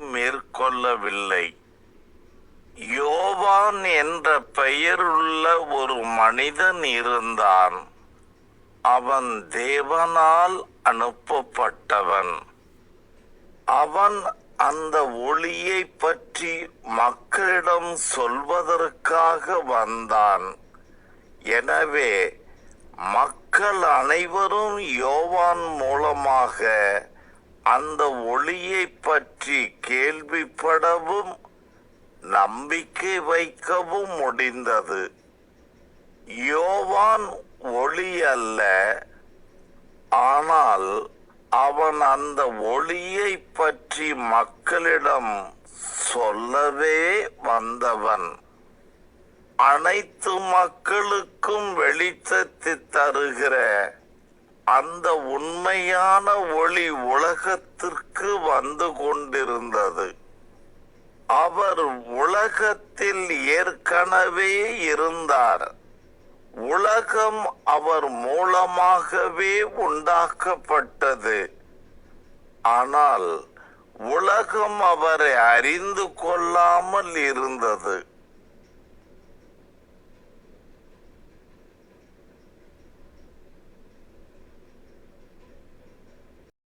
மேற்கொள்ளவில்லை. யோவான் என்ற பெயருள்ள ஒரு மனிதன் இருந்தான். அவன் தேவனால் அனுப்பப்பட்டவன். அவன் அந்த ஒளியைப் பற்றி மக்களிடம் சொல்வதற்காக வந்தான். எனவே மக்கள் அனைவரும் யோவான் மூலமாக அந்த ஒளியைப் பற்றி கேள்விப்படவும் நம்பிக்கை வைக்கவும் முடிந்தது. யோவான் ஒளி அல்ல, ஆனால் அவன் அந்த ஒளியைப் பற்றி மக்களிடம் சொல்லவே வந்தவன். அனைத்து மக்களுக்கும் வெளிச்சத்தை தருகிற அந்த உண்மையான ஒளி உலகத்திற்கு வந்து கொண்டிருந்தது. அவர் உலகத்தில் ஏற்கனவே இருந்தார். உலகம் அவர் மூலமாகவே உண்டாக்கப்பட்டது. ஆனால் உலகம் அவரை அறிந்து கொள்ளாமல் இருந்தது.